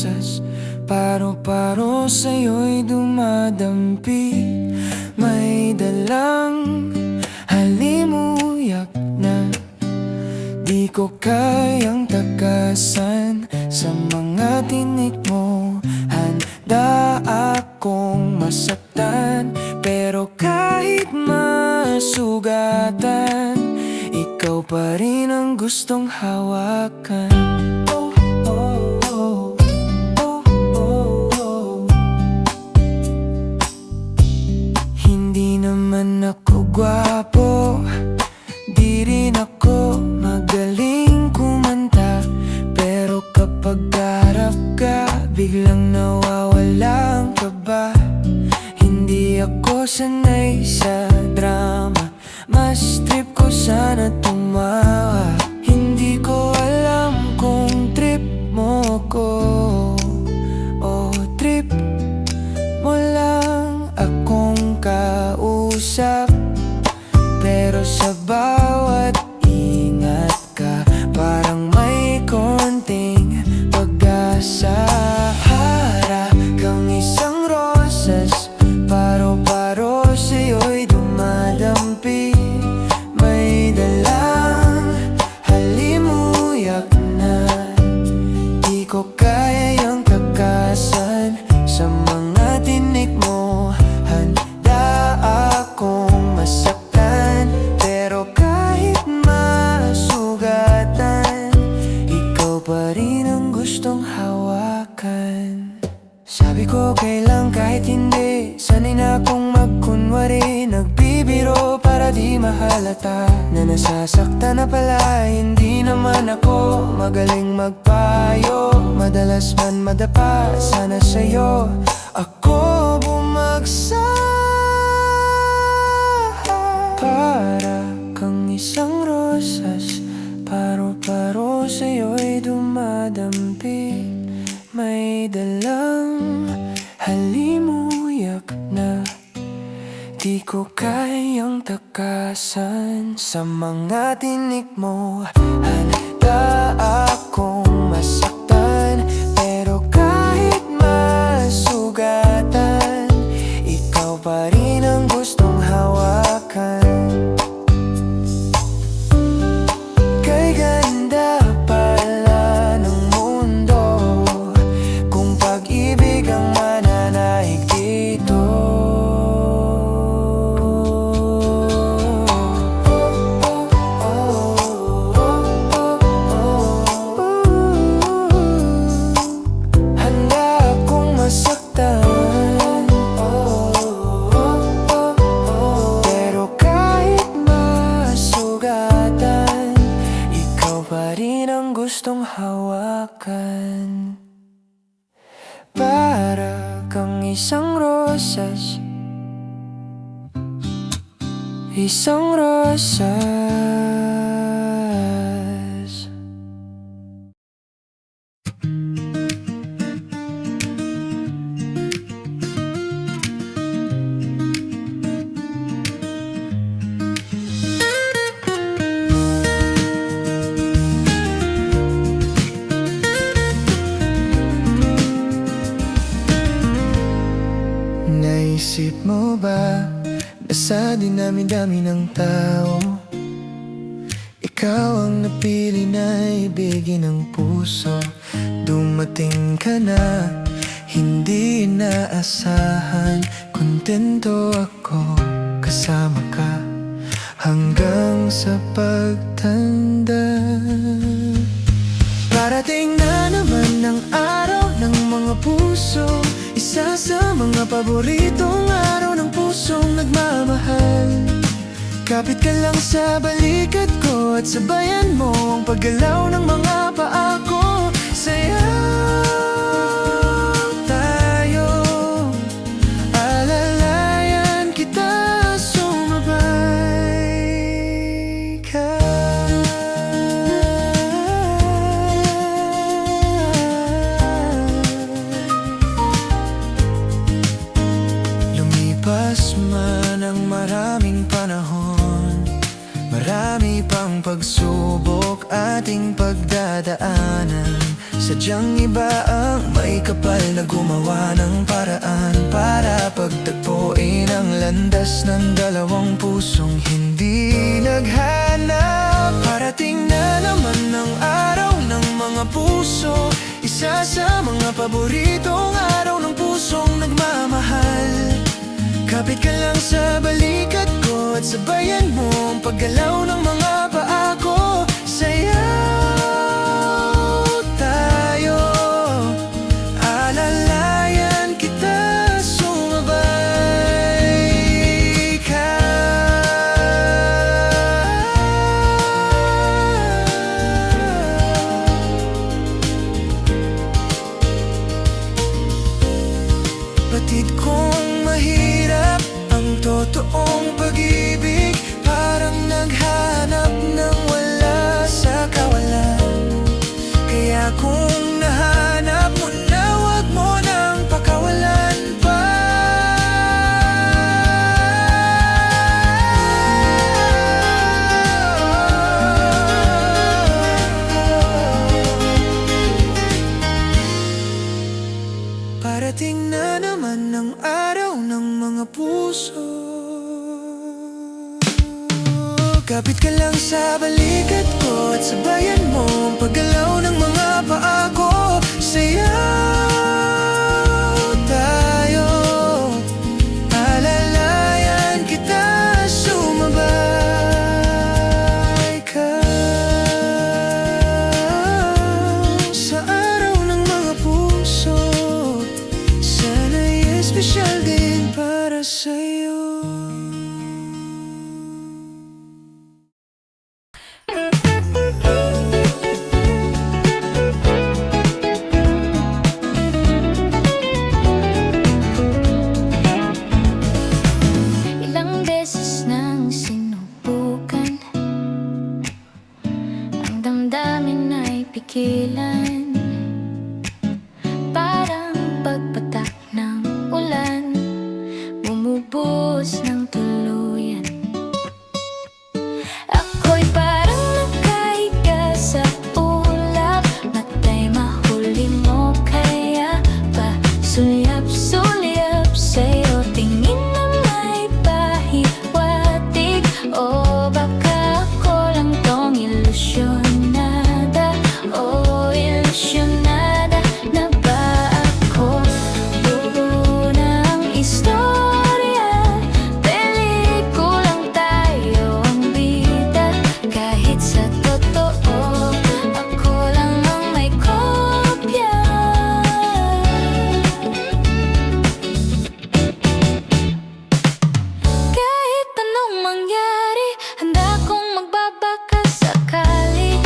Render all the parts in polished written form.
rosas, paro-paro sa'yo'y dumadampi. May dalang halimuyak na di ko kayang takasan. Sa mga tinik mo, handa akong masaktan. Pero kahit masugatan, ikaw pa rin ang gustong hawakan. Oh, oh, oh. Oh, oh, oh. Hindi naman ako gwapo, di rin ako magaling kumanta. Pero kapag harap ka, biglang nawawala ang kaba. Hindi ako sanay sa drama, mas trip ko sana tumawa. Hindi ko alam kung trip mo ko o trip mo lang akong kausap. Pero sa bawat ingat ka, parang may konting pag-asa. Para kang isang rosas, paro-paro sa'yo'y dumadampi. May dalang halimuyak na di ko kayang takasan. Sa mga tinik mo, handa akong masaktan. Pero kahit masugatan, ikaw pa rin ang gustong hawakan. Sabi ko kailang kahit hindi, sanay na akong magkunwari. Nagbibiro para di mahalata na nasasaktan na pala. Hindi naman ako magaling magpayo, madalas man madapa. Sana sa'yo ako bumagsak. Para kang isang rosas, paro-paro sa'yo'y dumadampi. May dalang halimuyak na di ko kayang takasan. Sa mga tinik mo, handa akong masaktan. Pero kahit masugatan, ikaw pa rin ang gustong hawakan. Kay ganda pala ng mundo kung pag-ibig ang mananaig dito. Handa akong masaktan, pero kahit masugatan, ikaw pa rin ang gustong hawakan. Para kang isang rosas, isang rosas. Naisip mo ba na sa dinami-dami ng tao, ikaw ang napili na ibigin ng puso? Dumating ka na, hindi inaasahan. Kontento ako kasama ka hanggang sa pagtanda. Parating na naman ang araw ng mga puso, isa sa mga paboritong araw ng pusong nagmamahal. Kapit ka lang sa balikat ko at sabayan mo ang paggalaw ng mga paa ko. Sayaw tayo, alalayan kita, sumabay ka. Lumipas man ang maraming panahon, marami pang pagsubok ating pagdadaanan. Sadyang iba ang may kapal na gumawa ng paraan para pagtagpuin ang landas ng dalawang pusong hindi naghanap. Parating na naman ang araw ng mga puso, isa sa mga paboritong araw ng pusong nagmamahal. Kapit ka lang sa balikat ko at sabayan mo ang paggalaw ng mga paa ko. Sayaw tayo, alalayan kita, sumabay ka. Batid kong mahirap ang totoong pag-ibig, parang naghanap ng wala sa kawalan. Kaya kung nahanap mo na, wag mo nang pakawalan pa. Parating na naman ang araw ng mga puso. Kapit ka lang sa balikat ko at sabayan mo ang paggalaw ng mga paa ko. Sayaw tayo, alalayan kita, sumabay ka. Sa araw ng mga puso, sana'y espesyal din para sa'yo. Ilang beses nang sinubukan, ang damdamin ay pigilan. Parang pagpatak ng ulan, bumubuhos ng tuluyan. Ako'y parang nakahiga sa ulap, matay mahuli mo, kaya ba sulyap-sulyap sa'yo tingin na may pahiwatig? O baka ako lang tong ilusyonada? O ilusyonada na ba ako? Buo ng istorya, pelikulang tayo ang bida. Kahit sa totoo, ako lang ang may kopya. Kahit anong mangyari, handa kong magbabaka sakali.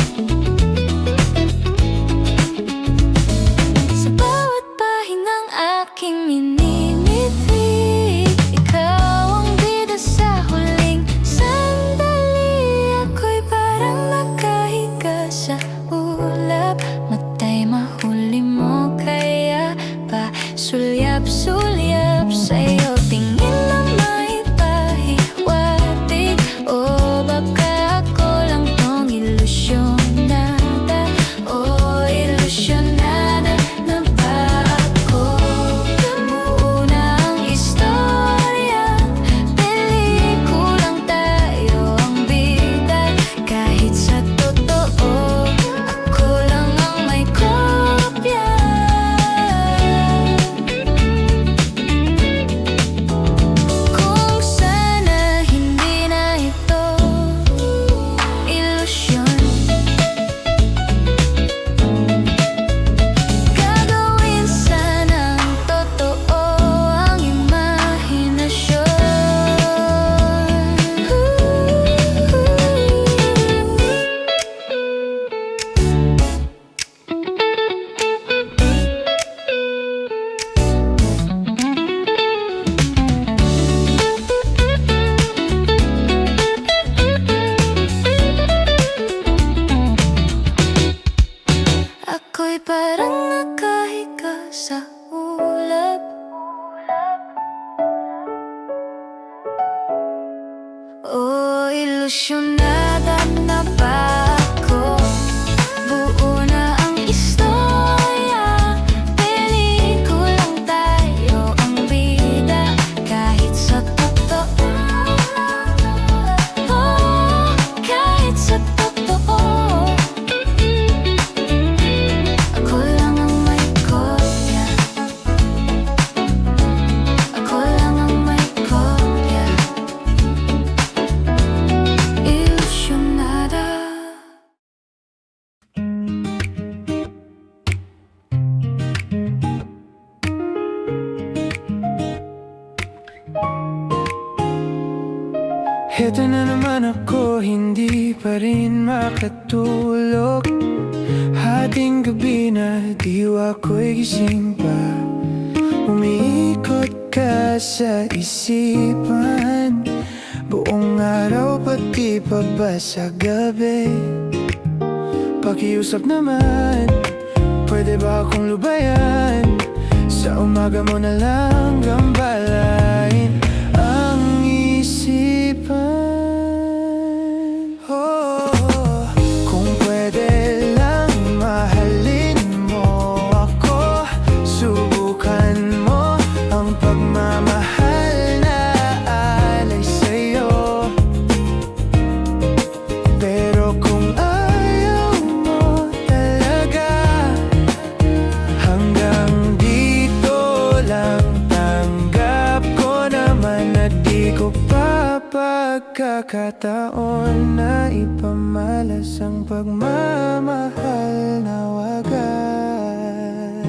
Sa bawat pahingang aking minimiti, ikaw ang bida sa huling sandali. Ako'y parang nakahiga sa ulap, matay mahuli mo, kaya pa sulyap-sulyap sa'yo tingin na may pahiwatig? O baka ako lang tong ilusyonada? O ilusyonada na ba ako? Buo ng istorya, pelikulang tayo ang bida. Kahit sa totoo, ako lang ang may kopya. Eto na naman ako, hindi pa rin makatulog. Hating gabi na, diwa ko'y gising pa. Umiikot ka sa isipan, buong araw pati pa ba sa gabi. Pakiusap naman, pwede ba akong lubayan? Sa umaga mo na lang gambalain ang isipan. Oh, kung pwede lang mahalin mo ako, subukan mo ang pagmamahal na alay sa'yo. Pero kung ayaw mo talaga, hanggang dito lang. Tanggap ko naman na di ko pa pagkakataon na ipamalas ang pagmamahal na wagas.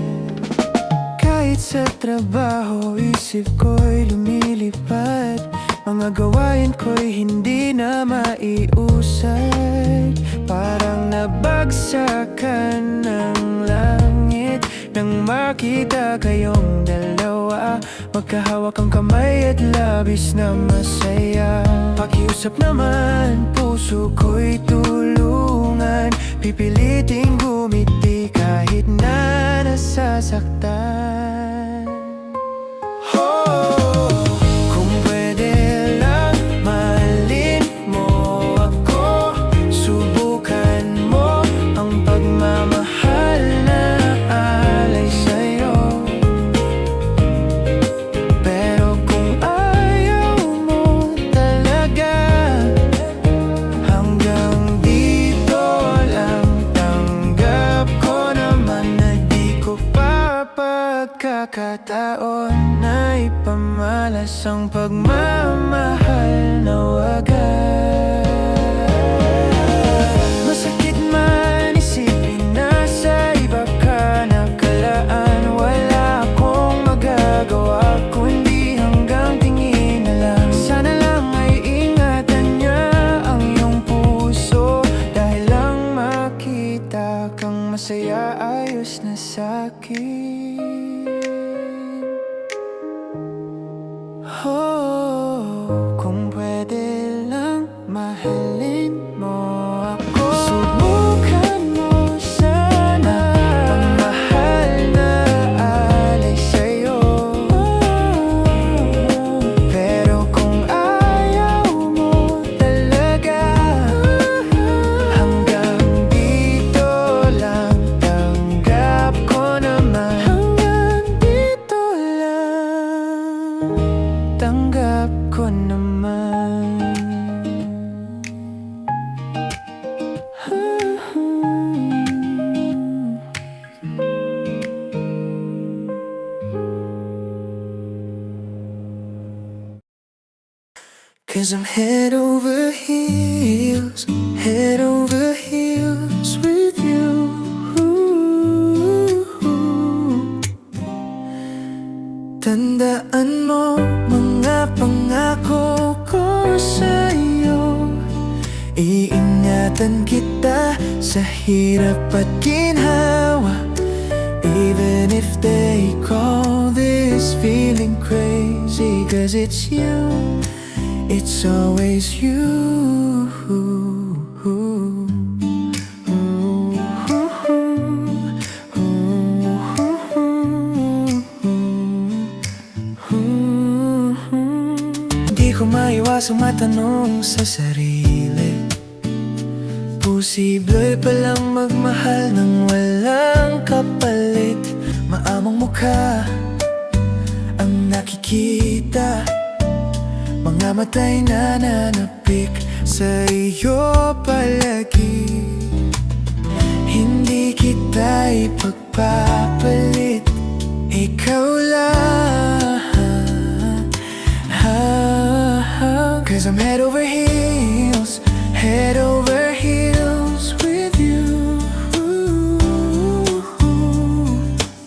Kahit sa trabaho, isip ko'y lumilipad. Mga gawain ko'y hindi na maiusad. Parang nabagsakan ng langit nang makita kayong dalawa. Magkahawak ang kamay at labis na masaya. Pakiusap naman, puso ko'y tulungan. Pipiliting gumiti kahit na nasasaktan. Oh, kung pwede lang mahalin mo ako, subukan mo ang pagmamahal na alay sa'yo. Pero kung ayaw mo talaga, hanggang dito lang. Tanggap ko naman na di ko pa pagkakataon na ipamalas ang pagmamahal na wagas. Masakit man isipin na sa iba ka nakalaan. Wala akong magagawa kundi hanggang tingin na lang. Sana lang ay ingatan niya ang iyong puso, dahil lang makita kang masaya ayos na sa'kin. Oh, kung pwede lang mahalin mo ako, subukan mo sana pagmamahal na alay sa'yo. Pero kung ayaw mo talaga, hanggang dito lang. Tanggap ko naman, hanggang dito lang. Tanggap ko naman. Cause I'm head over heels with you. Tandaan mo mga pangako ko sa'yo. Iingatan kita sa hirap at ginhawa. Even if they call this feeling crazy, cause it's you, it's always you. Di ko maiwasang matanong sa sarili, posible palang magmahal ng walang kapalit. Maamong mukha ang nakikita, mga mata'y nananapik sa iyo palagi. Hindi kita ipagpapalit, ikaw lang. Cause I'm head over heels with you.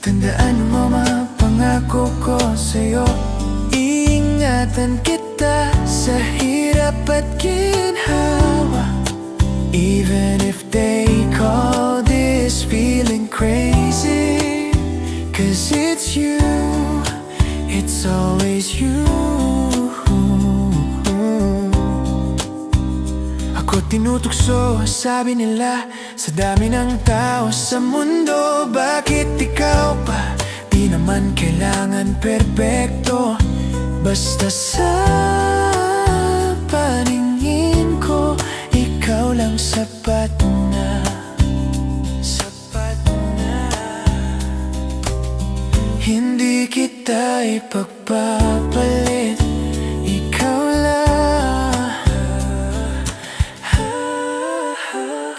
Tandaan mo mga pangako ko sa'yo. Iingatan kita sa hirap at ginhawa. Even if they call this feeling crazy, 'cause it's you, it's always you. Ako tinutokso, sabi nila, sa dami ng tao sa mundo. Bakit ikaw pa? Di naman kailangan perpekto. Basta sa paningin ko, ikaw lang sapat na. Sapat na. Hindi kita ipagpapalit, ikaw lang.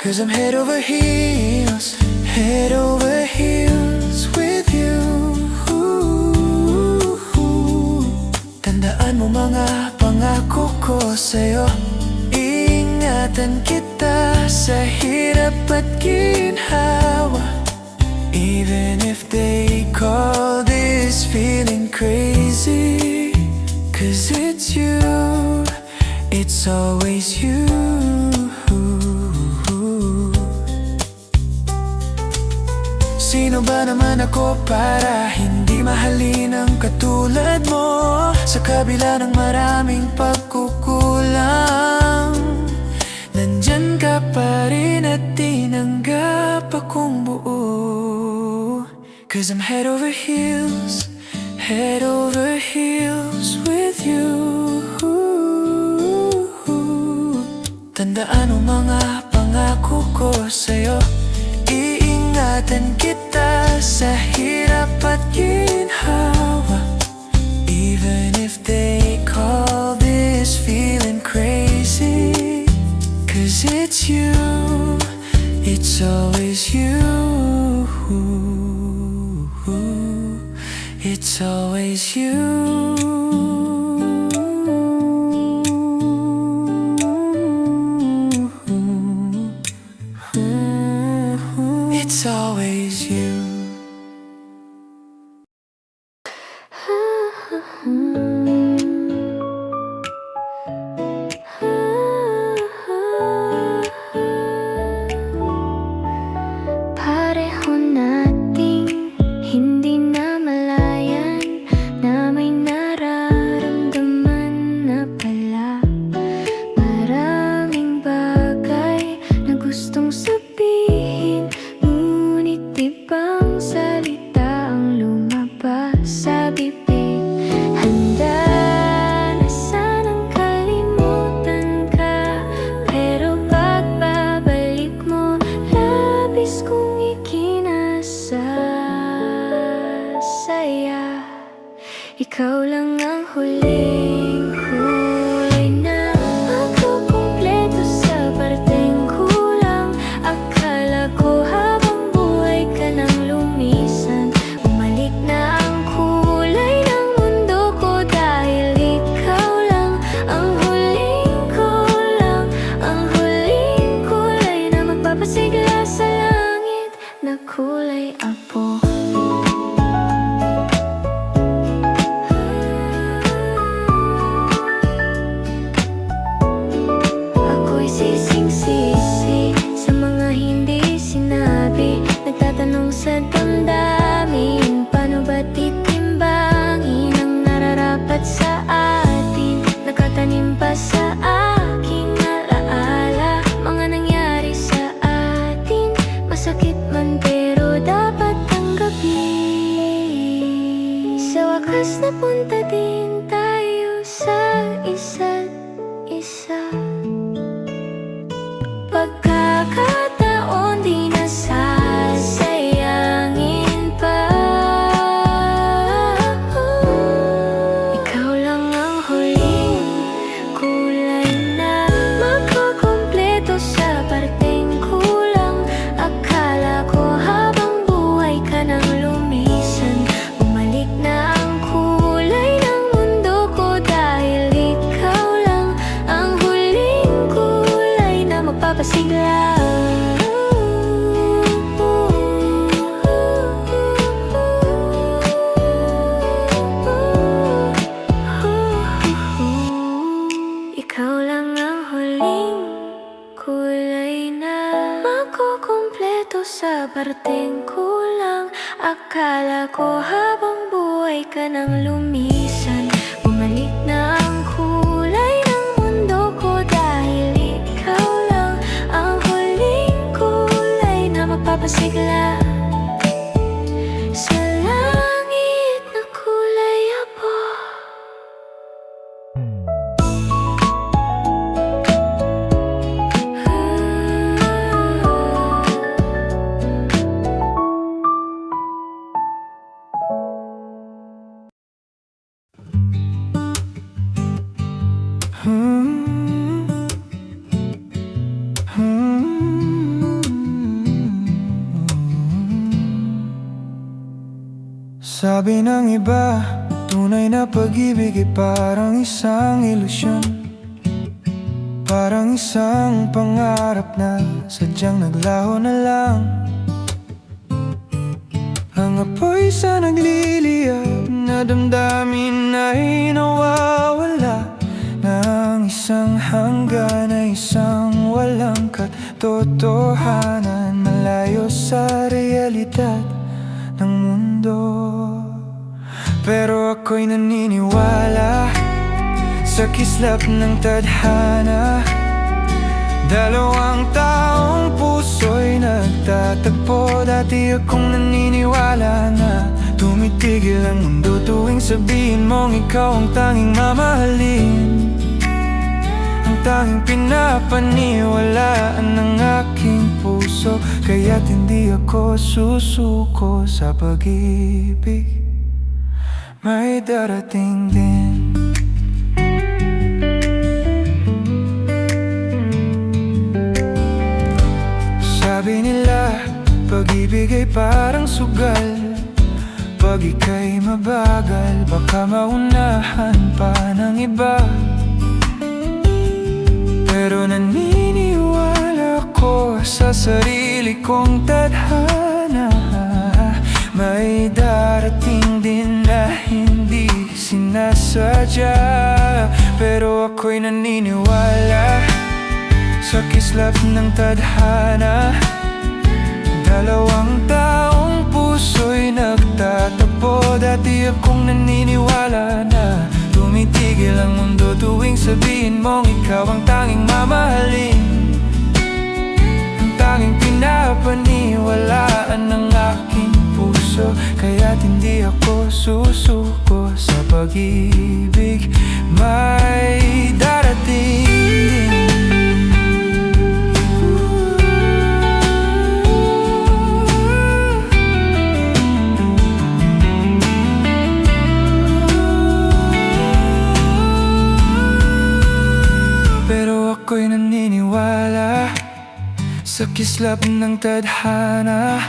'Cause I'm head over heels with you. Tandaan mo mga pangako ko sa'yo. Ingatan kita sa hirap at ginhawa. Even if they call this feeling crazy, 'cause it's you, it's always you. Sino ba naman ako para hindi mahalin ang katulad mo? Sa kabila ng maraming pagkukulang, nandyan ka pa rin at tinanggap akong buo. 'Cause I'm head over heels with you. Tandaan mo mga pangako ko sa'yo. Iingatan kita sa hirap at ginhawa. Even if they call this feeling crazy, 'cause it's you, it's always you. It's always you. It's always you. Pareho nating hindi na malayan, na may nararamdaman na pala. Maraming bagay na gustong sabihin, ngunit ibang salita ang lumabas sa bibig. Handa na sanang kalimutan ka, pero pagbabalik mo, labis kong ikinasasaya. Ikaw lang ang huling kulay na magkukumpleto sa parteng kulang. Akala ko habang buhay ka nang lumisan, bumalik na ang kulay ng mundo ko. Dahil ikaw lang ang huling kulang, ang huling kulay na magpapasigla sa langit na kulay apo. Ako'y sising-sisi sa mga hindi sinabi, nagtatanong sa damdamin, paano ba titimbangin ang nararapat sa atin? Nakatanim pa sa aking alaala mga nangyari sa atin. Masakit man pero dapat tanggapin. Sa wakas napunta din tayo sa isa't isa. Pagkakataon di nasasayangin pa. Ikaw lang ang huling kulay na magkukumpleto sa parteng kulang. Akala ko habang buhay ka nang lumisan, bumalik na ang kulay ng mundo ko. Dahil ikaw lang ang huling ka nang lumisan. Bumalik na ang kulay ng mundo ko, dahil ikaw lang ang huling kulay na magpapasigla sa langit na kulay abo. Sabi ng iba, tunay na pag-ibig ay parang isang ilusyon, parang isang pangarap na sadyang naglaho na lang. Ang apoy sa nagliliyab na damdamin ay nawawala, ng isang hanggan na isang walang katotohanan, malayo sa realidad ng mundo. Pero ako'y naniniwala sa kislap ng tadhana, dalawang taong puso'y nagtatagpo. Dati akong naniniwala na tumitigil ang mundo tuwing sabihin mong ikaw ang tanging mamahalin, ang tanging pinapaniwalaan ng aking puso. Kaya't hindi ako susuko sa pag-ibig, may darating din. Sabi nila, pag-ibig ay parang sugal, pag ika'y mabagal, baka maunahan pa ng iba. Pero naniniwala ko sa sarili kong tadhana, may darating din na hindi sinasadya. Pero ako'y naniniwala sa kislap ng tadhana, dalawang taong puso'y nagtatagpo. Dati akong naniniwala na tumitigil ang mundo tuwing sabihin mong ikaw ang tanging mamahalin, ang tanging pinapaniwalaan ng aking puso. Kaya't hindi ako susuko sa pag-ibig, may darating din. Pero ako'y naniniwala sa kislap ng tadhana,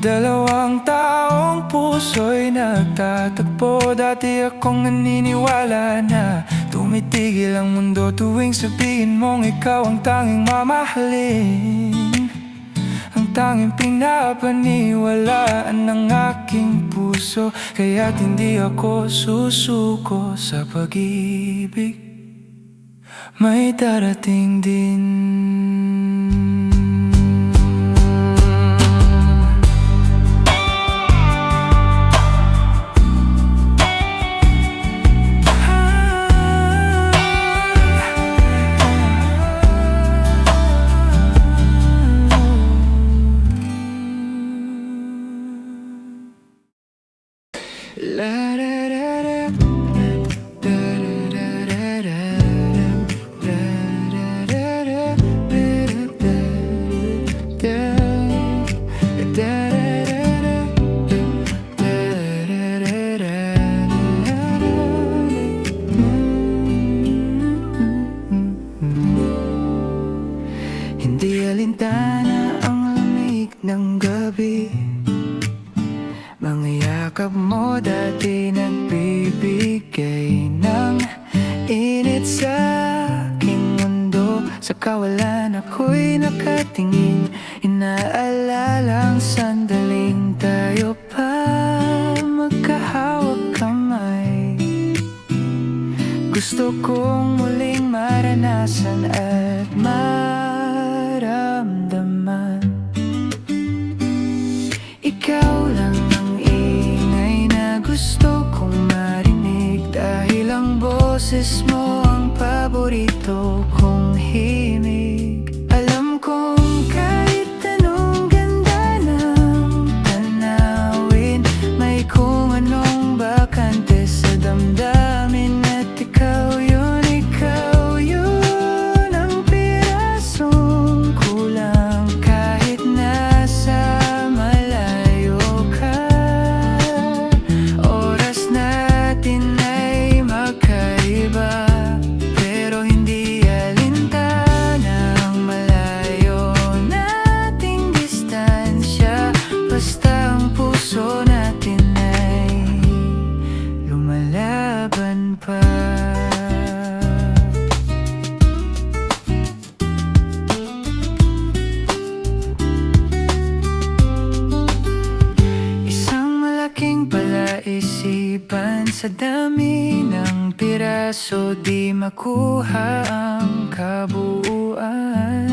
dalawang taong puso'y nagtatagpo. Dati akong naniniwala na tumitigil ang mundo tuwing sabihin mong ikaw ang tanging mamahalin, ang tanging pinapaniwalaan ng aking puso. Kaya't hindi ako susuko sa pag-ibig, may darating din. La da da da, da da da da da, da da da da da. Hindi alintana ang lamig ng gabi, mga yakap mo dati nagbibigay ng init sa aking mundo. Sa kawalan ako'y nakatingin, inaalala ang sandaling tayo pa magkahawak kamay. Gusto kong muling maranasan at maramdaman, ikaw lang ang ingay na gusto boses mo ang paborito kong himig. Alam kong kahit anong ganda ng tanawin, may kung anong bakante sa damdamin. At ikaw yun ang pirasong kulang kahit nasa malayo ka. Oras natin ay magkaiba, pero hindi alintana ang malayo nating distansya. Basta ang puso natin ay lumalaban pa. Isang malaking palaisipan sa dami ng piraso, di makuha ang kabuuan.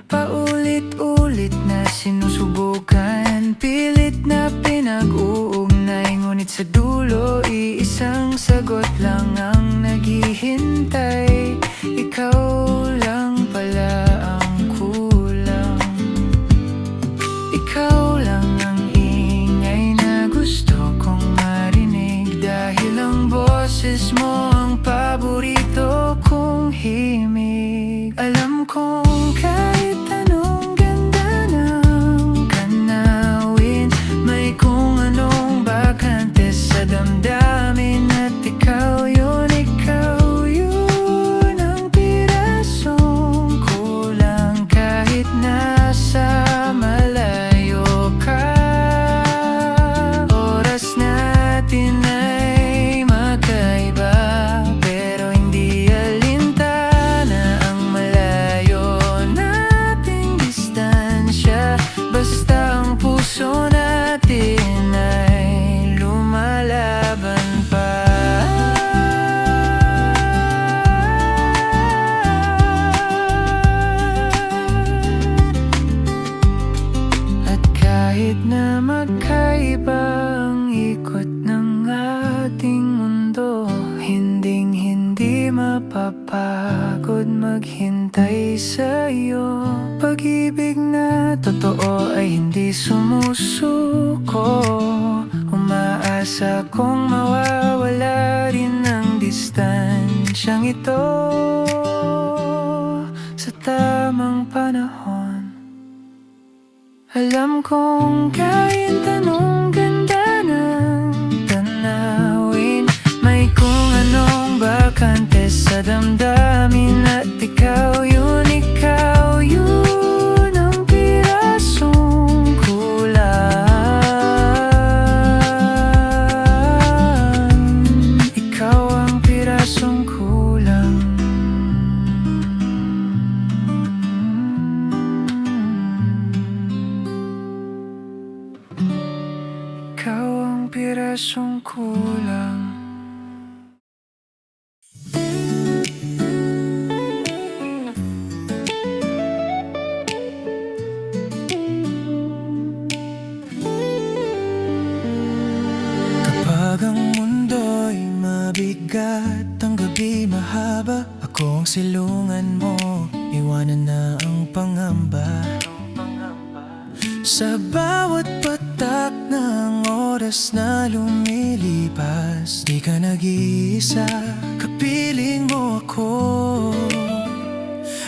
Paulit-ulit na sinusubukan, pilit na pinag-uugnay, ngunit sa dulo iisang sagot lang ang naghihintay. Ikaw lang pala ang kulang. Ikaw lang ang ingay na gusto kong marinig, dahil ang boses mo ang paborito kong himig. Alam kong kahit anong ganda ng tanawin, may kung anong bakante sa damdamin. At ikaw yun ang pirasong kulang kahit nasa malayo ka. Oras natin ay magkaiba, pero hindi alintana ang malayo nating distansya. Basta ang puso natin ay lumalaban pa. At kahit na magkaiba ang ikot ng ating mundo, hinding-hindi mapapagod maghintay sa'yo. Pag-ibig na totoo ay hindi sumusuko, umaasa kong mawawala rin ang distansyang ito sa tamang panahon. Alam kong kahit anong ganda ng tanawin, may kung anong bakante sa damdamin. At ikaw yun ang pirasong kulang. Ikaw ang pirasong kulang. Ikaw ang pirasong kulang. Kapag ang mundo'y mabigat, ang gabi mahaba, ako ang silungan mo, iwanan na ang pangamba. Sa bawat patak ng oras na lumilipas, di ka nag-iisa, kapiling mo ako.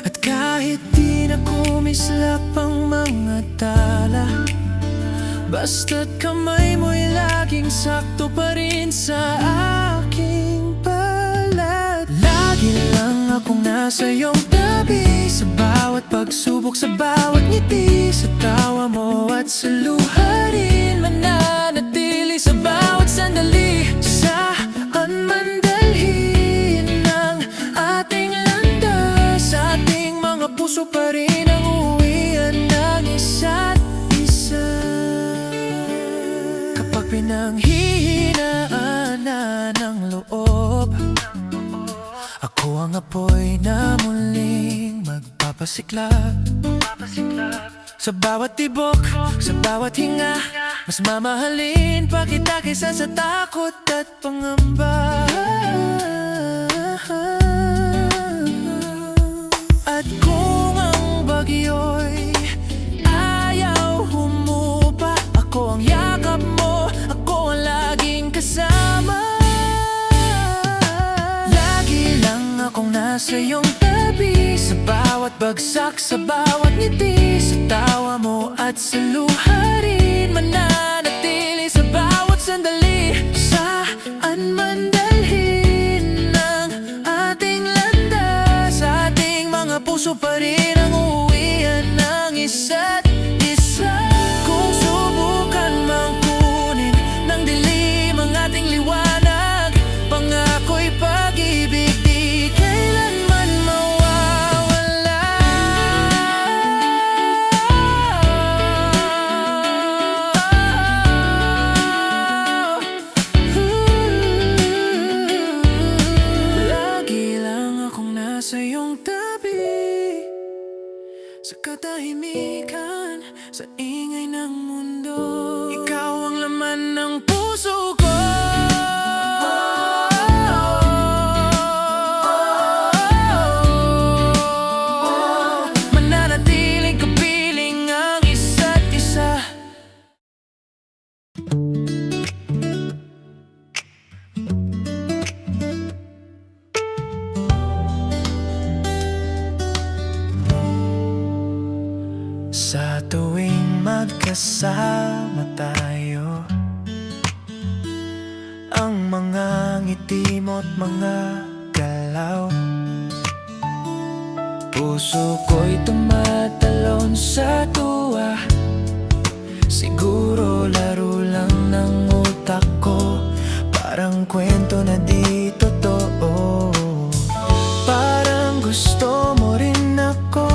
At kahit di na kumislap ang mga tala, basta't kamay mo'y laging sakto pa rin sa aking balat. Lagi lang akong nasa iyong tabi, sa bawat pagsubok, sa bawat ngiti, sa tawa mo at sa luha rin mananatili. Sa bawat sandali, saan man dalhin ng ating landas, sa ating mga puso pa rin ang uwian ng isa't isa. Kapag pinanghihinaan na ng loob, ako ang apoy na muling magpapasiklab. Sa bawat tibok, sa bawat hinga, mas mamahalin pa kita kaysa sa takot at pangamba. nasa iyong tabi, sa bawat bagsak, sa bawat ngiti, sa tawa mo at sa luha rin. Mananatili sa bawat sandali, saan man dalhin ng ating landas. Sa ating mga puso pa rin ang uuwian ng isa't isa. Kung subukan mang kunin ng dilim ang ating liwanag, pangako'y pag-ibig di kailanman mawawala. Lagi lang akong nasa iyong tabi, sa katahimikan, sa ingay ng mundo. Ikaw ang laman ng puso ko. Mananatiling kapiling ang isa't isa. Sa tuwing magkasama tayo, ang mga ngiti mo't mga galaw, puso ko'y tumatalon sa tuwa. Siguro laro lang ng utak ko, parang kwento na di totoo. Parang gusto mo rin ako,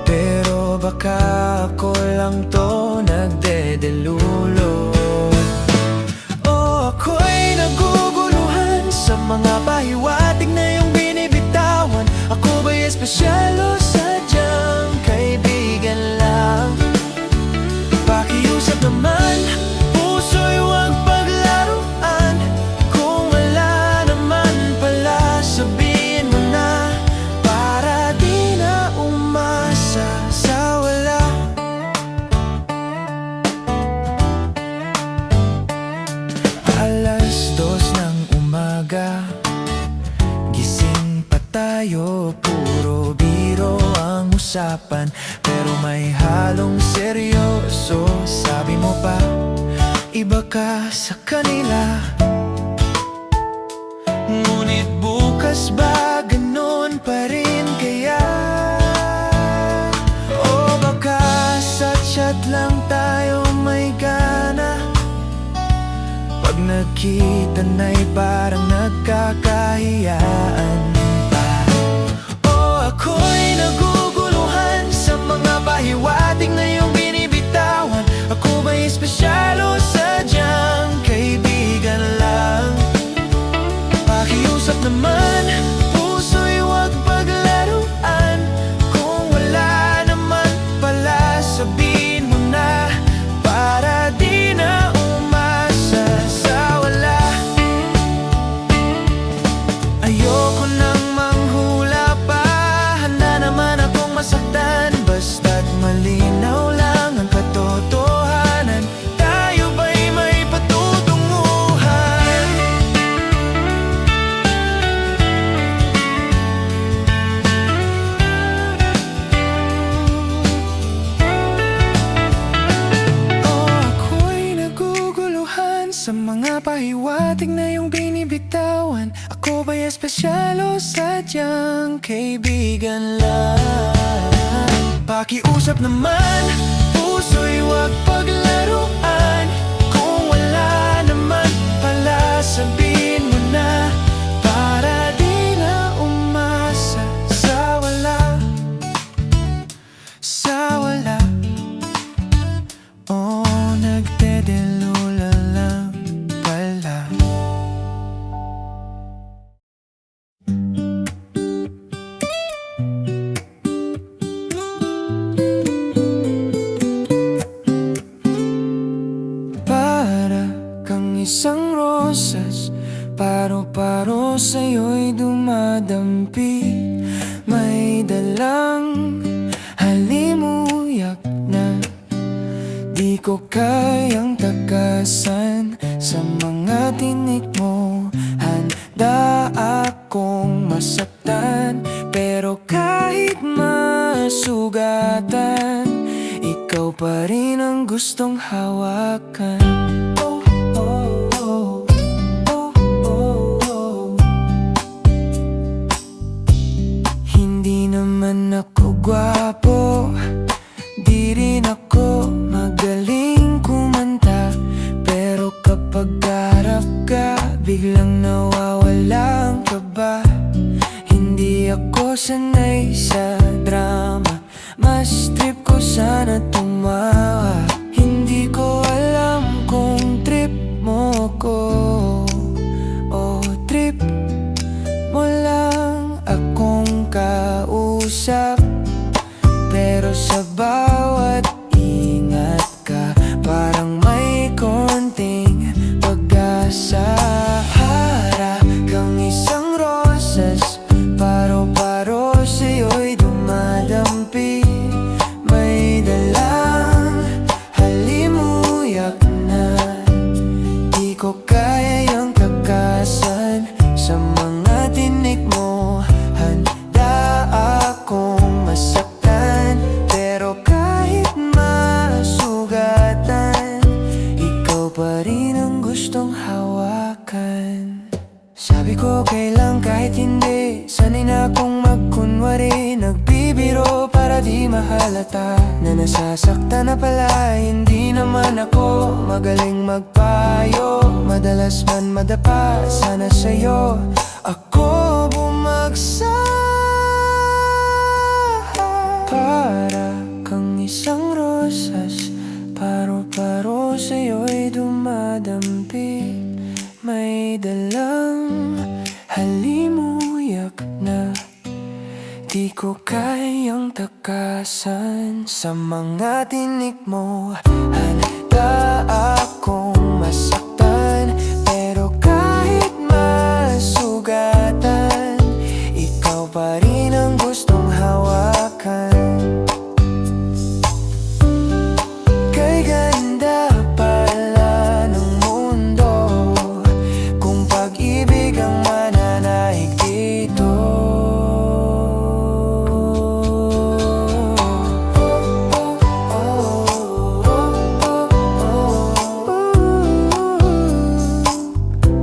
pero baka ako lang to nagdedelulo. O ako'y naguguluhan sa mga pahiwatig na iyong binibitawan. Ako ba'y espesyal o sadyang kaibigan lang? Pakiusap naman, puso'y huwag paglaruan. Kung wala naman pala, sabihin mo na, para di na umasa sa wala. Alas 2 ng umaga, gising pa tayo, puro biro ang usapan, pero may halong seryoso. Sabi mo pa, iba ka sa kanila. Ngunit bukas ba ganun pa rin kaya? O baka sa chat lang tayo may gana, pag nagkita na'y parang nagkakahiyaan pa. O ako'y naguguluhan sa mga pahiwatig na iyong binibitawan. Ako ba'y espesyal o sadyang kaibigan lang? Pakiusap naman, puso'y huwag paglaruan. Kung wala naman pala, sabihin mo na, para di na umasa sa wala. Ayoko nang manghula pa, handa naman akong masaktan, basta't malinaw lang ang katotohanan. Tayo ba'y may patutunguhan? O ako'y naguguluhan sa mga pahiwatig na iyong binibitawan. Ako ba'y espesyal o sadyang kaibigan lang? Pakiusap naman, puso'y huwag paglaruan. Kung wala naman pala, sabihin mo na, para di na umasa sa wala. Sa wala. O nagdedelula lang pala. Para kang isang rosas, paro-paro sa'yo'y dumadampi. May dalang halimuyak na di ko kayang takasan. Sa mga tinik mo, handa akong gustong hawakan. Oh, oh, oh. Oh, oh, oh. Hindi naman ako gwapo, di rin ako magaling kumanta, pero kapag harap ka, biglang nawawala ang kaba. Hindi ako sanay sa drama, mas trip ko sana tumawa. Hindi ko alam kung trip mo ko o trip mo lang akong kausap. Pero sa bawat ingat ka, parang may konting pag-asa. Para kang isang rosas, paro-paro sa'yo'y dumadampi. May dalang halimuyak na di ko kayang takasan. Sa mga tinik mo, handa akong masaktan. Pero kahit masugatan, ikaw pa rin ang gustong hawakan. Sabi ko kailan kahit hindi, sanay na akong magkunwari. Nagbibiro para di mahalata na nasasaktan na pala. Hindi naman ako magaling magpayo, madalas man madapa. Sana sa'yo ako bumagsak. Para kang isang rosas, paro-paro sa'yo'y dumadampi. May dalang halimuyak na di ko kayang takasan. Sa mga tinik mo, handa akong masaktan. Pero kahit masugatan, ikaw pa rin ang gustong hawakan. Kay ganda pala ng mundo kung pag-ibig ang mananaig dito.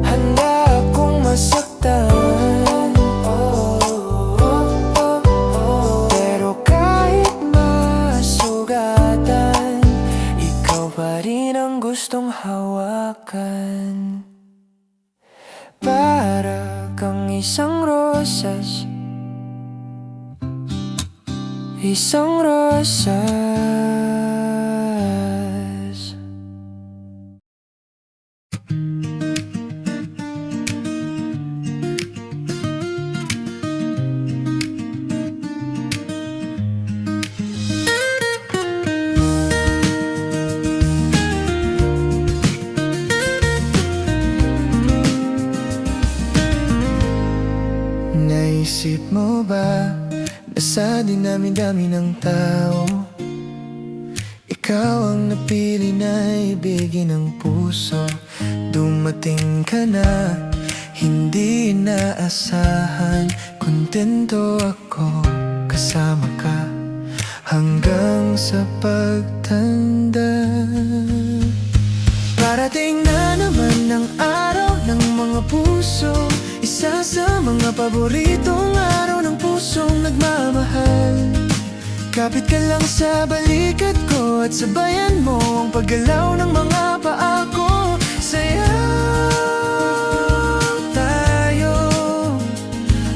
Handa akong masaktan, pero kahit masugatan, ikaw pa rin ang gustong hawakan. Para kang isang rosas, isang rosas. Naisip mo ba na sa dinami-dami ng tao, ikaw ang napili na ibigin ng puso? Dumating ka na, hindi inaasahan. Kontento ako kasama ka hanggang sa pagtanda. Parating na naman ang araw ng mga puso, isa sa mga paboritong araw ng pusong nagmamahal. Kapit ka lang sa balikat ko at sabayan mo ang paggalaw ng mga paa ko. Sayaw tayo,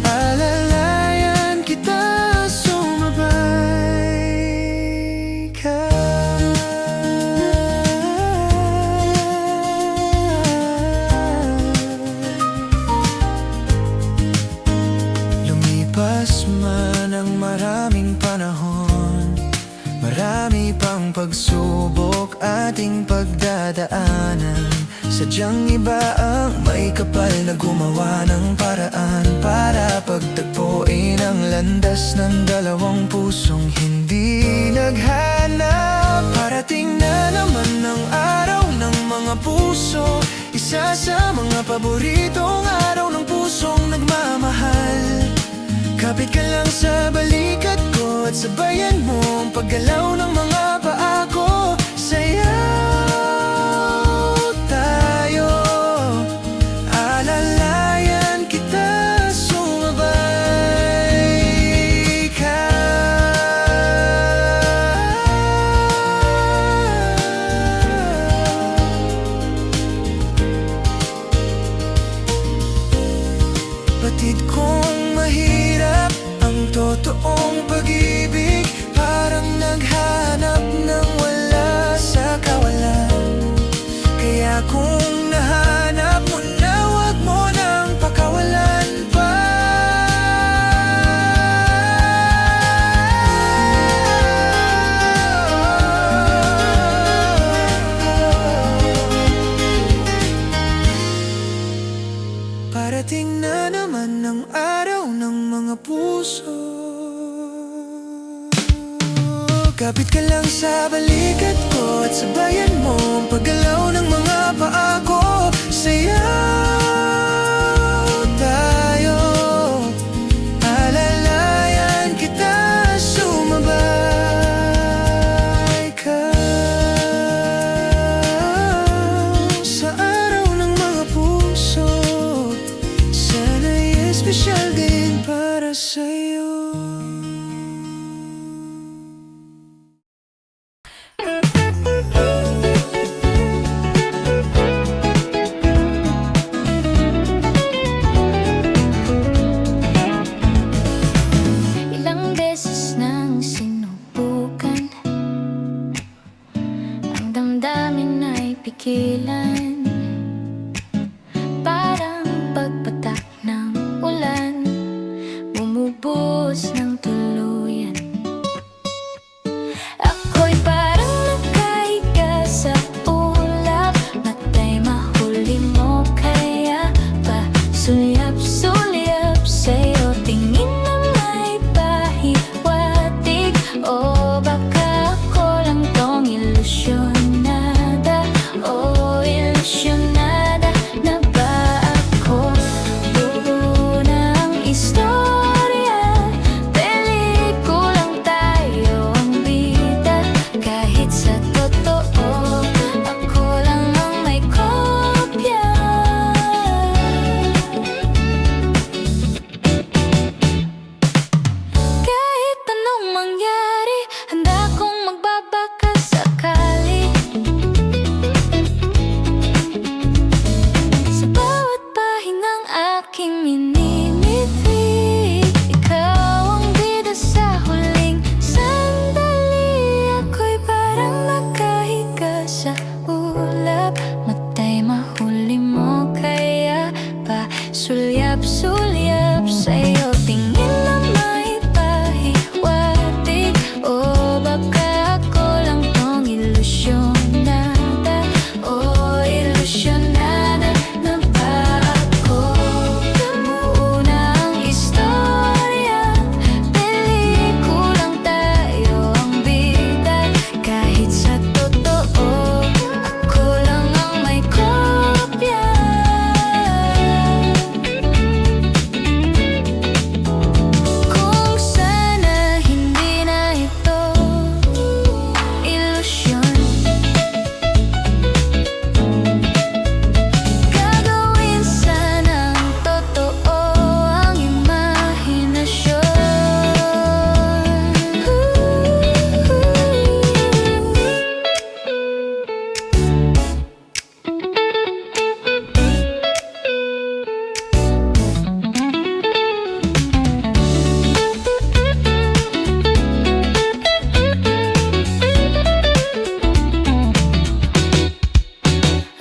alalayan kita, sumabay ka. Lumipas man ang maraming panahon, marami pang pagsubok ating pagdadaanan. Sadyang iba ang may kapal na gumawa ng paraan para pagtagpuin ang landas ng dalawang pusong hindi naghanap. Parating na naman ang araw ng mga puso, isa sa mga paboritong araw ng pusong nagmamahal. Kapit ka lang sa balikat ko at sabayan mo ang paggalaw ng mga paa ko. Saya ka lang sa balikat ko at sabayan mo ang paggalaw ng mga paa ko. Sayaw tayo, alalayan kita, sumabay ka sa araw ng mga puso. Sana'y espesyal din para sa'yo. Ilang beses nang sinubukan, ang damdamin ay pigilan. Parang pagpatak ng ulan, bumubuhos ng tuluyan. Ako'y parang nakahiga sa ulap, matay mahuli mo, kaya pa sulyap-sulyap sa'yo. Tingin na may pahiwatig, o baka ako lang tong ilusyonada. O ilusyonada na ba ako? Buo ng istorya, pelikulang tayo ang bida. Kahit sa totoo, ako lang ang may kopya. Kahit anong mangyari, handa kong magbabaka sakali. Sa bawat pahingang aking minimiti, ikaw ang bida sa huling sandali. Ako'y parang nakahiga sa ulap, matay mahuli mo, kaya pa sulyap-sulyap sa'yo. Tingin na may pahiwatig, o baka ako lang tong ilusyonada. O ilusyonada na ba ako? Buo ng istorya, pelikulang tayo ang bida. Kahit sa totoo, ako lang ang may kopya. Kung sana hindi na ito ilusyon, gagawin sanang totoo ang imahinasyon.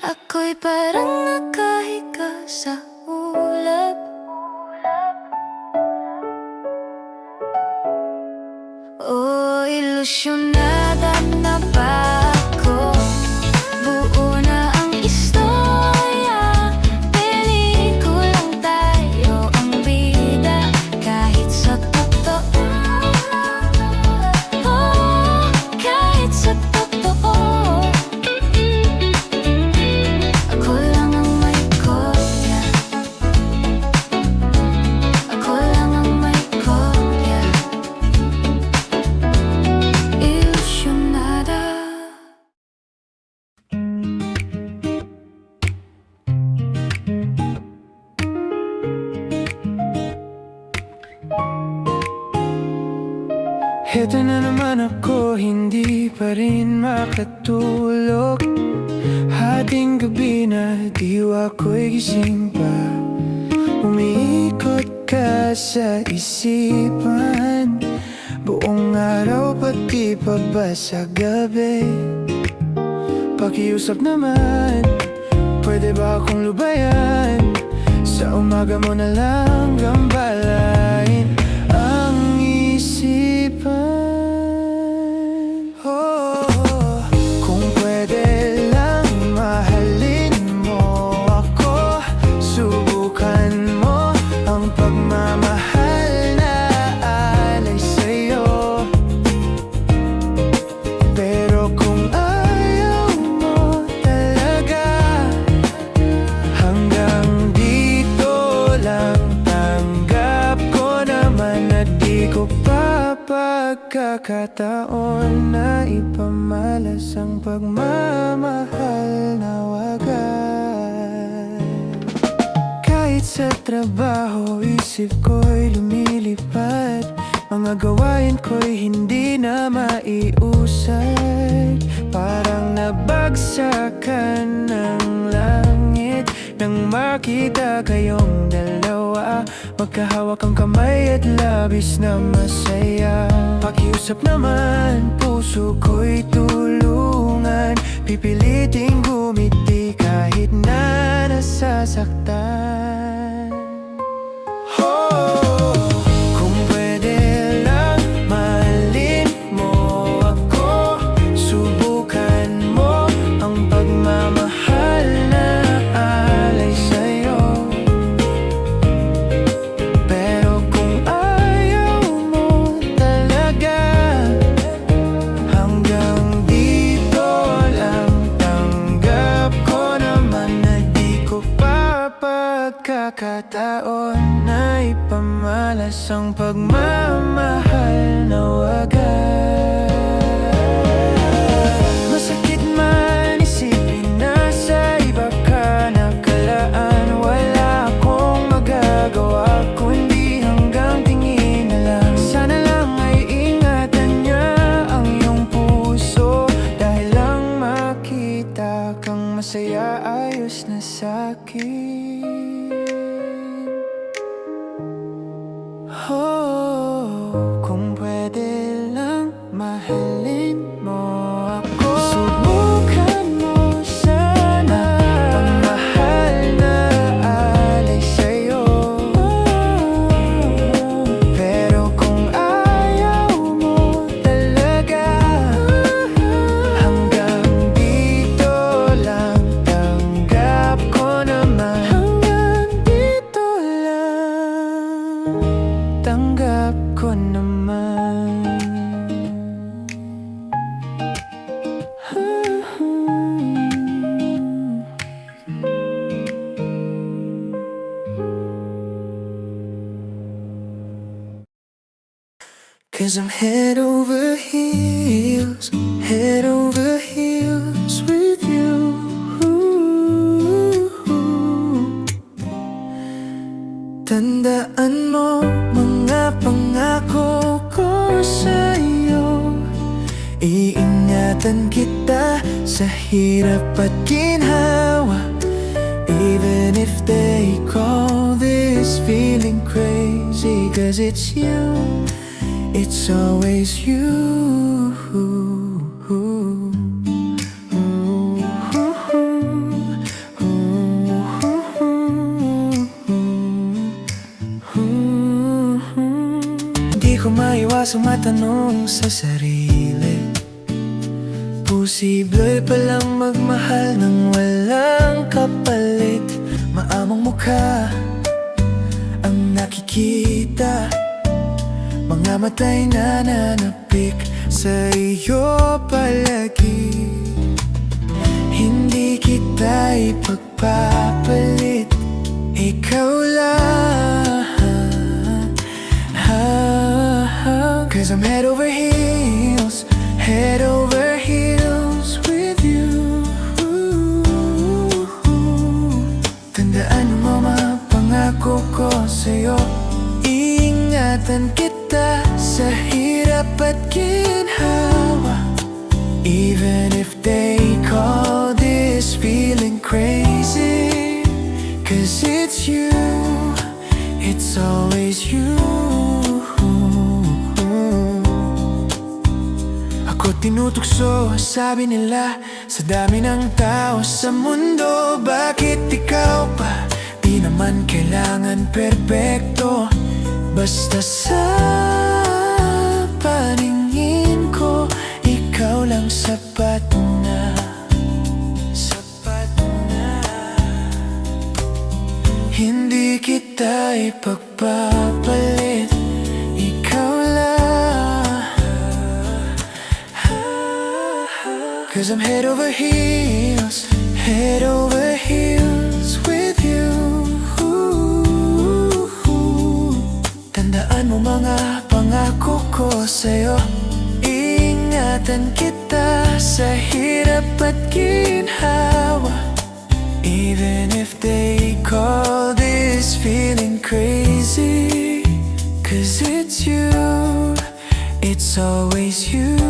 Ako'y parang nakahiga sa ulap, o ilusyonada na ba ako? Buo na ang istorya, pelikulang tayo ang bida. Kahit sa totoo, kahit sa totoo, ako lang ang may kopya. Ako lang ang may kopya. Ilusyonada. Heto na naman ako, hindi pa rin makatulog. Hating gabi na, diwa ko'y gising pa. Umiikot ka sa isipan, buong araw pati pa ba sa gabi. Pakiusap naman, pwede ba akong lubayan? Sa umaga mo na lang gambalain ang isipan. Kung pwede lang mahalin mo ako, subukan mo ang pagmamahal na alay sa'yo. pagkakataon na ipamalas ang pagmamahal na wagas. Kahit sa trabaho, isip ko'y lumilipad, mga gawain ko'y hindi na maiusad. Parang nabagsakan ng langit nang makita kayong dalawa, magkahawak ang kamay at labis na masaya. Pakiusap naman, puso ko'y tulungan, pipiliting gumiti kahit na nasasaktan. Oh, kung pwede lang, mahalin mo ako, subukan mo ang pagmamahal na alay sa'yo. Pero kung ayaw mo talaga, hanggang dito lang. Tanggap ko naman na di ko pa pagkakataon na ipamalas ang pagmamahal na wagas. Masakit man isipin na sa iba ka nakalaan, wala akong magagawa kundi hanggang tingin na lang. Sana lang ay ingatan niya ang iyong puso, dahil lang makita kang masaya ayos na sa'kin. Oh, kung pwede lang, mahalin mo ako, subukan mo sana pagmamahal na alay sa'yo. Pero kung ayaw mo talaga, hanggang dito lang. Tanggap ko naman, hanggang dito lang. Tanggap ko naman. Cause I'm head over heels with you. Tandaan mo mga pangako ko sa'yo, iingatan kita sa hirap at ginhawa. Even if they call this feeling crazy, cause it's you, it's always you. Di ko maiwasang matanong sa sarili, posible palang magmahal ng walang kapalit. Maamong mukha ang nakikita, mga mata'y nananapik sa iyo palagi. Hindi kita ipagpapalit, ikaw lang. Cause I'm head over heels with you. Tandaan mo mga pangako ko sa'yo, iingatan kita sa hirap at ginhawa. Even if they call this feeling crazy, cause it's you, it's always you. Ako tinutukso, sabi nila, sa dami ng tao sa mundo. Bakit ikaw pa? Di naman kailangan perpekto, basta sa paningin ko, ikaw lang sapat na. Sapat na. Hindi kita ipagpapalit, ikaw lang. Cause I'm head over heels with you. Tandaan mo mga pangako ko sa'yo, Iingatan kita sa hirap at ginhawa, even if they call this feeling crazy. 'Cause it's you, it's always you.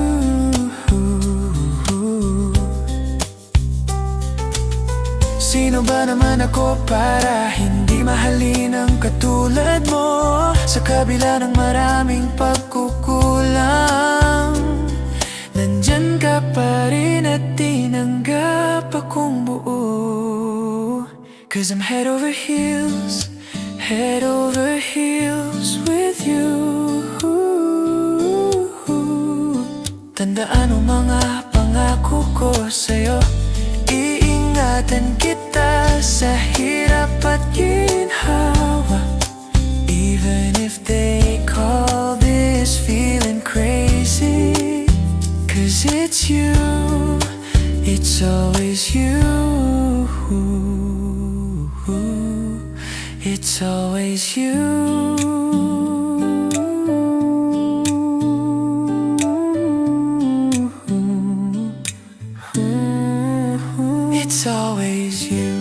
Sino ba naman ako para hindi mahalin ang katulad mo? Sa kabila ng maraming pagkukulang, nandyan ka pa rin at tinanggap akong buo. 'Cause I'm head over heels with you. Tandaan mo mga pangako ko sa'yo, iingatan kita sa hirap at ginhawa, even if they call this feeling crazy. 'Cause it's you, it's always you. It's always you. It's always you.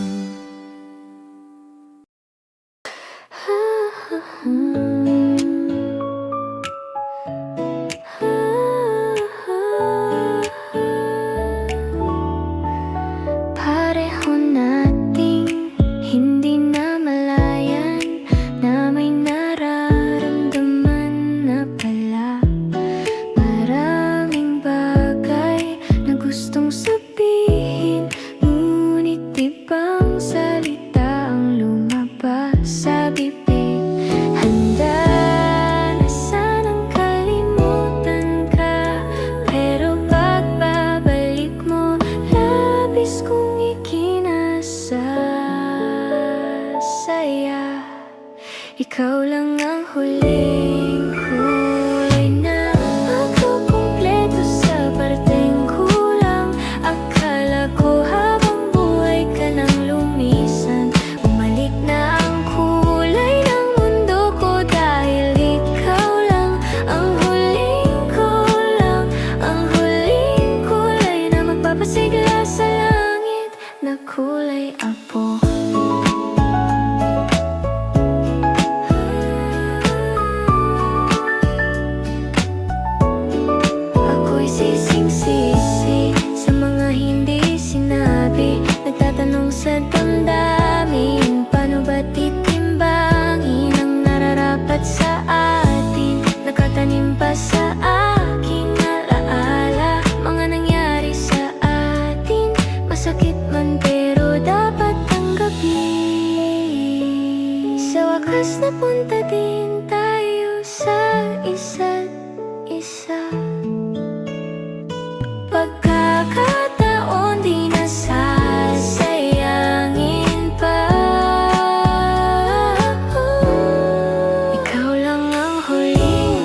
Pareho nating hindi na malayan, na may nararamdaman na pala. Maraming bagay na gustong sabihin, ngunit ibang salita ang lumabas sa bibig. Handa na sanang kalimutan ka, pero pagbabalik mo, labis kong ikinasasaya. Ikaw lang ang huling kulay na magkukumpleto sa parteng kulang. Akala ko habang buhay ka nang lumisan, bumalik na ang kulay ng mundo ko, dahil ikaw lang ang huling kulang, ang huling kulay na magpapasigla sa langit na kulay apo. Ako'y sising-sisi sa mga hindi sinabi, nagtatanong sa damdamin, paano ba titimbangin ang nararapat sa atin? Nakatanim pa sa aking alaala mga nangyari sa atin, masakit man pero dapat tanggapin. Sa wakas napunta din tayo sa isa't isa. Pagkakataon di nasasayangin pa. Ikaw lang ang huling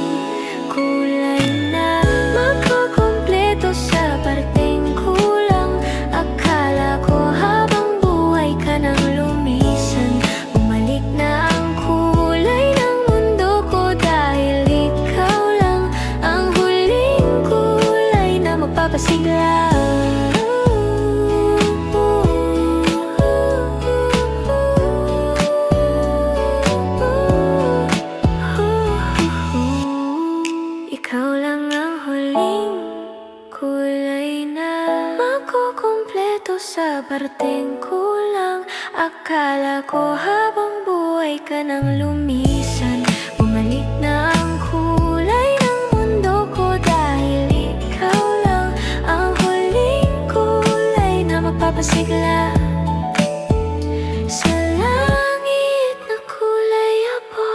kulay na magkukumpleto sa parteng kulang. Akala ko habang buhay ka nang lumisan, bumalik na ang kulay ng mundo ko, dahil ikaw lang ang huling kulay na magpapasigla. Ikaw lang ang huling kulay na magkukumpleto sa parteng kulang. Akala ko habang buhay ka nang lumisan, bumalik na ang kulay ng mundo ko, dahil ikaw lang ang huling kulay na magpapasigla sa langit na kulay apo.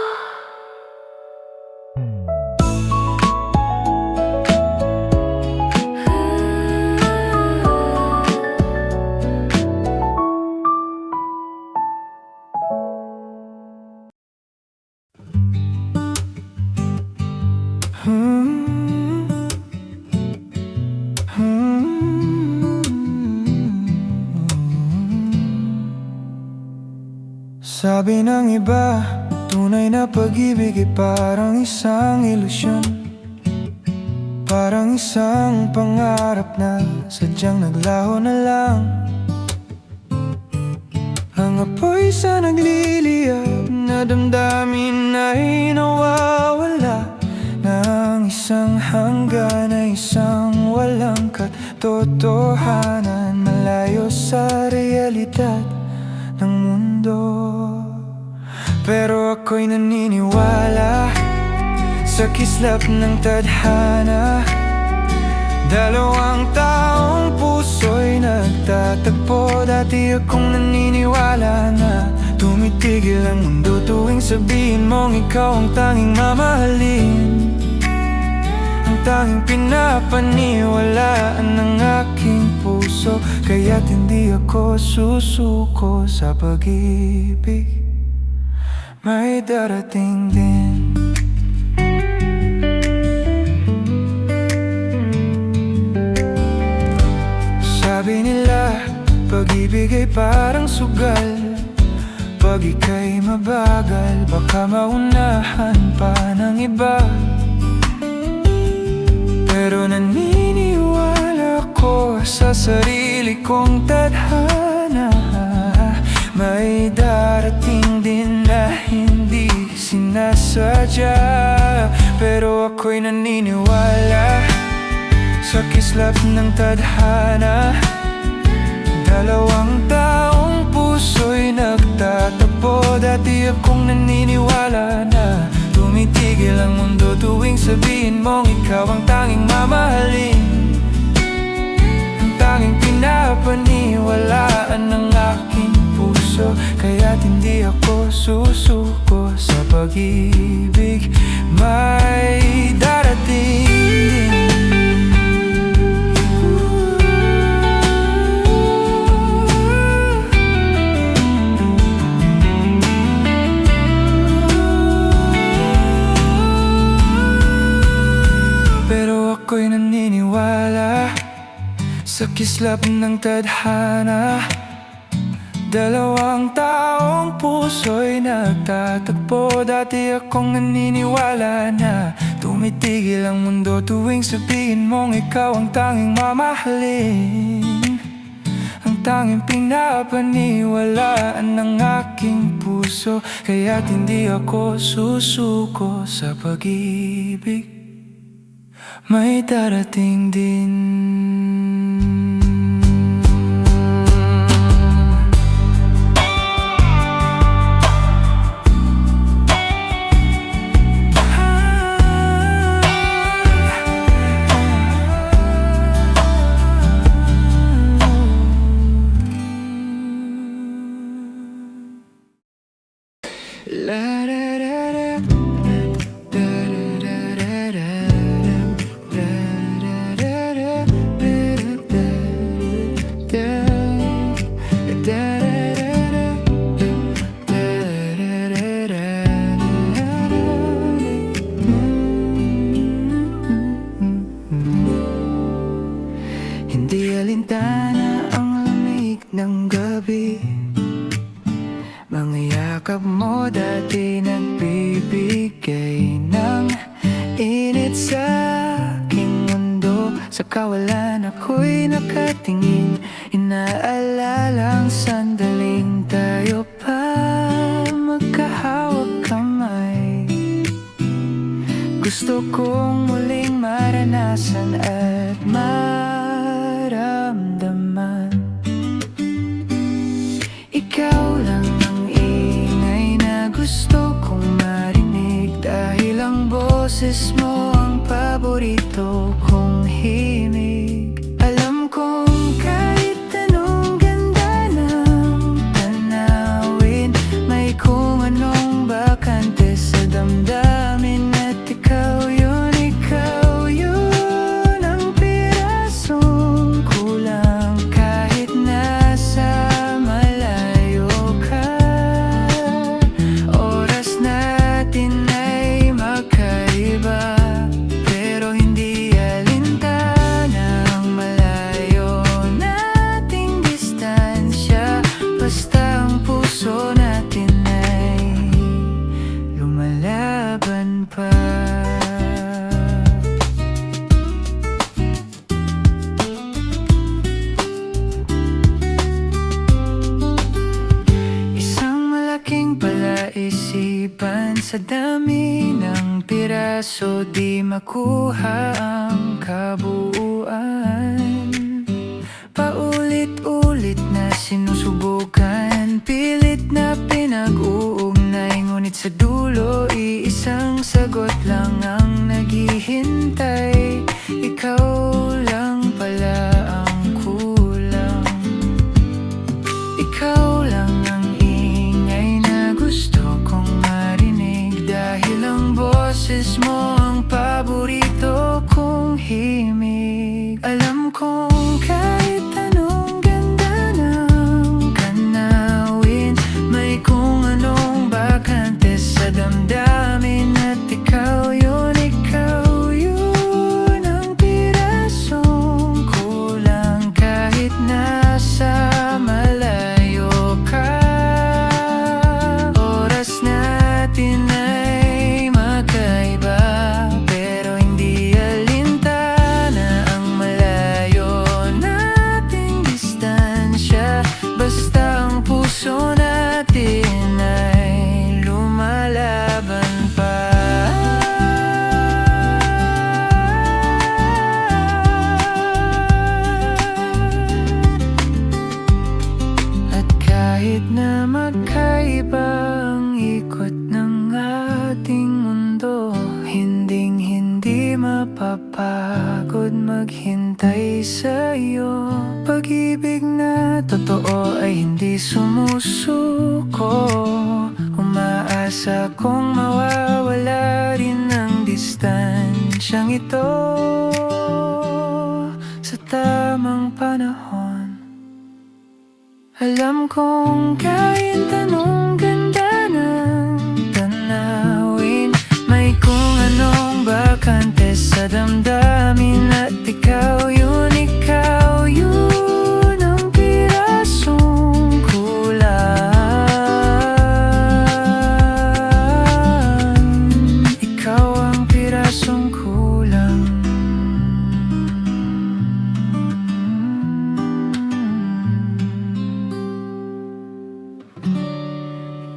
Sabi ng iba, tunay na pag-ibig ay parang isang ilusyon. Parang isang pangarap na sadyang naglaho na lang. Ang apoy sa nagliliyab na damdamin ay nawawala. Nang isang hanggan na isang walang katotohanan, malayo sa realidad ng mundo. Pero ako'y naniniwala sa kislap ng tadhana. Dalawang taong puso'y nagtatagpo. Dati akong naniniwala na tumitigil ang mundo tuwing sabihin mong ikaw ang tanging mamahalin, ang tanging pinapaniwalaan ng aking puso. Kaya't hindi ako susuko sa pag-ibig, may darating din. Sabi nila, pag-ibig ay parang sugal. Pag ika'y mabagal, baka maunahan pa ng iba. Pero naniniwala ko sa sarili kong tadhana, may darating din na hindi sinasadya. Pero ako'y naniniwala sa kislap ng tadhana. Dalawang taong puso'y nagtatagpo. Dati akong naniniwala na tumitigil ang mundo tuwing sabihin mong ikaw ang tanging mamahalin, ang tanging pinapaniwalaan ng aking puso. Kaya't hindi ako susuko sa pag-ibig, may darating din. Ako'y naniniwala sa kislap ng tadhana. Dalawang taong puso'y nagtatagpo. Dati akong naniniwala na tumitigil ang mundo tuwing sabihin mong ikaw ang tanging mamahalin, ang tanging pinapaniwalaan ng aking puso. Kaya't hindi ako susuko sa pag-ibig, may darating din. La da da da, da da da da da. Hindi alintana ang lamig ng gabi, mga yakap mo dati nagbibigay ng init sa aking mundo. Sa kawalan ako'y nakatingin, inaalala ang sandaling tayo pa magkahawag kamay. Gusto kong muling maranasan at maramdaman. Ikaw lang ang ingay na gusto kong marinig, dahil ang boses mo ang paborito kong himig. Alam kong kahit anong ganda ng tanawin, may kung anong bakante sa damdamin. At ikaw yun ang pirasong kulang, kahit nasa malayo ka. Oras natin ay magkaiba. Sa dami ng piraso di makuha ang kabuuan. Paulit-ulit na sinusubukan, pilit na pinag-uugnay, ngunit sa dulo iisang sagot lang ang naghihintay. Ikaw lang pala ang kulang. Ikaw lang ang ingay na gusto kong marinig, dahil ang boses mo ang paborito kong himig. Alam kong kahit anong ganda ng tanawin, may kung anong bakante sa damdamin, at ikaw yun ang pirasong kulang. Kahit nasa malayo ka, oras natin ay magkaiba, pero hindi alintana ang malayo nating distansya. Basta ang puso natin ay lumalaban pa. At kahit na magkaiba ang ikot ng ating mundo, hinding-hindi mapapagod maghintay sa'yo. Pag-ibig na totoo ay hindi sumusuko, umaasa kong mawawala rin ang distansyang ito sa tamang panahon. Alam kong kahit anong ganda ng tanawin, may kung anong bakante sa damdamin, at ikaw yun ang pirasong kulang. Ikaw ang pirasong kulang.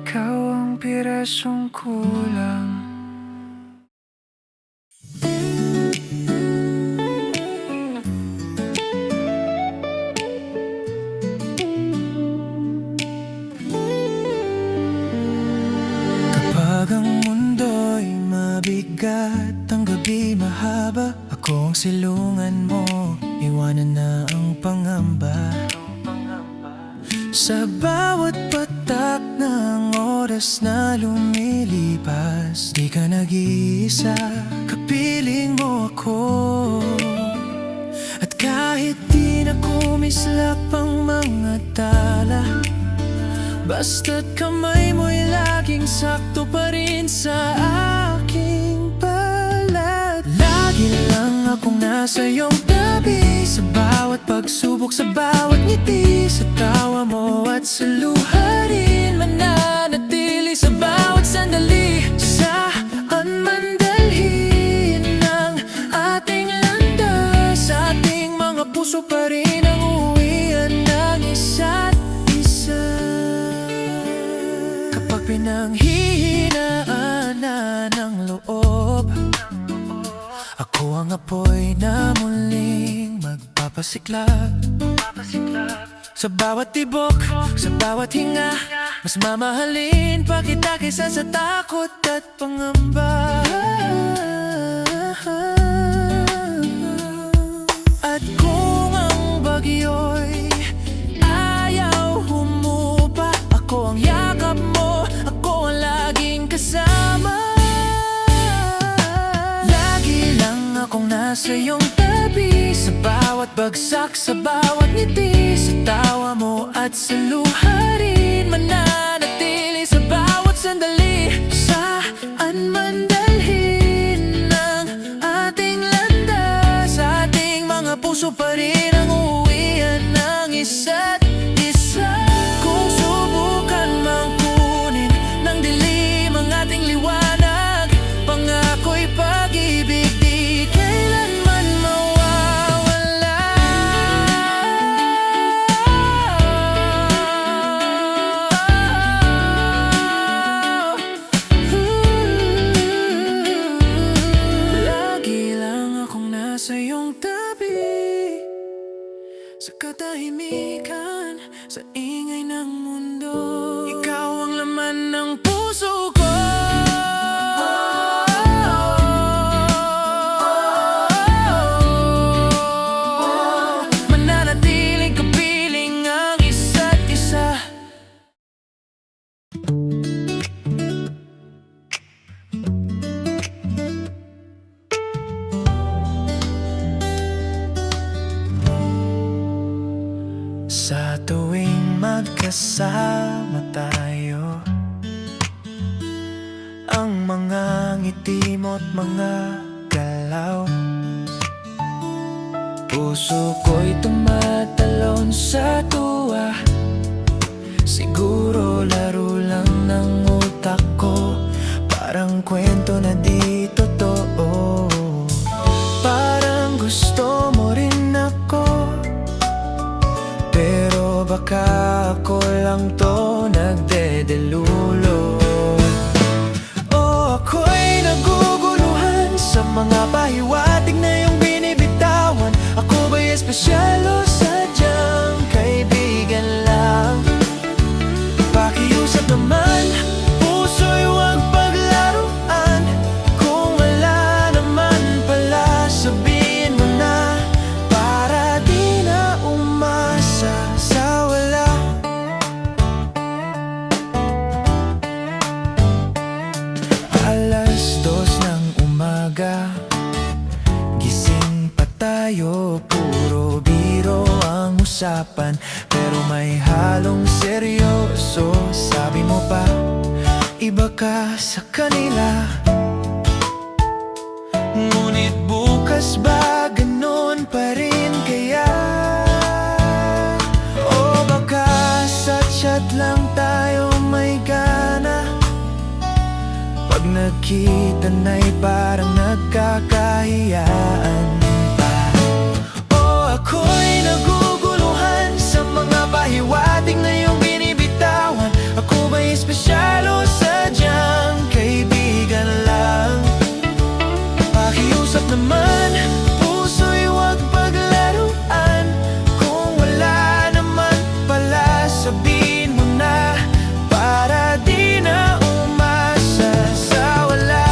Ikaw ang pirasong kulang. Kapag ang mundo'y mabigat, ang gabi mahaba, ako ang silungan mo, iwanan na ang pangamba. Sa bawat patak ng oras na lumilipas, di ka nag-iisa, kapiling mo ako. At kahit di na kumislap ang mga tala, basta't kamay mo'y laging sakto pa rin sa aking balat. Lagi lang akong nasa iyong tabi, sa bawat pagsubok, sa bawat ngiti, sa tawa mo at sa luha rin mananatili. Sa bawat sandali, saan man dalhin ng ating landas, sa ating mga puso pa rin ang uwian ng isa't isa. Kapag pinanghihinaan na ng loob, ako ang apoy na muling magpapasiklab. Sa bawat tibok, sa bawat hinga, mas mamahalin pa kita kaysa sa takot at pangamba. At kung ang bagyo'y ayaw humupa, ako ang yakap mo, ako ang laging kasama. Lagi lang akong nasa iyong tabi, sa bawat bagsak, sa bawat ngiti, sa tawa mo at sa luha rin mananatili. Sa bawat sandali, saan man dalhin ng ating landas, sa ating mga puso pa rin ang uwian ng isa't isa. Kung subukan mang kunin ng dilim ang ating liwanag, pangako'y pag-ibig di kailanman mawawala. katahimikan sa ingay ng mundo. Ikaw ang laman ng puso ko. Mananatiling kapiling ang isa't isa. Sa tuwing magkasama tayo, ang mga ngiti mo't mga galaw, puso ko'y tumatalon sa tuwa. Siguro laro lang ng utak ko, parang kwento na di totoo. Parang gusto mo rin ako, pero baka ako lang to nagdedelulo. O ako'y naguguluhan sa mga pahiwatig na iyong binibitawan. Ako ba'y espesyal o sadyang kaibigan lang? Pakiusap naman, puso'y huwag paglaruan. Kung wala naman pala, sabihin mo na, para di na umasa sa wala. Alas 2 ng umaga, gising pa tayo, puro biro ang usapan, pero may halong seryoso. Sabi mo pa, iba ka sa kanila. Ngunit bukas ba ganun pa rin kaya? O baka sa chat lang tayo may gana, pag nagkita na'y parang nagkakahiyaan pa. O ako'y naguguluhan sa mga pahiwatig na iyong binibitawan. Ako ba'y espesyal o sadyang kaibigan lang? Pakiusap naman, puso'y huwag paglaruan. Kung wala naman pala, sabihin mo na, para di na umasa sa wala.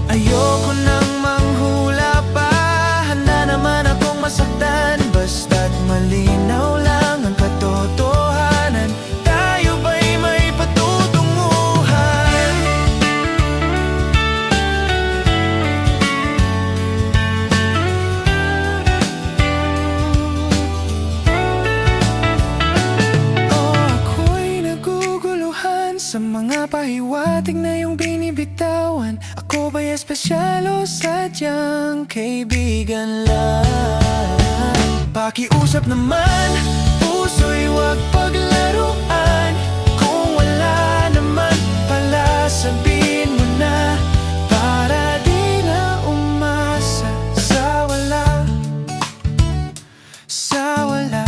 Ayoko nang manghula pa, handa naman akong masaktan, basta't malinaw lang ang katotohanan. Tayo ba'y may patutunguhan? O ako'y naguguluhan sa mga pahiwatig na iyong binibitawan. Ako ba'y espesyal o sadyang kaibigan lang? Pakiusap naman, puso'y huwag paglaruan. Kung wala naman pala, sabihin mo na, para di na umasa sa wala. Sa wala.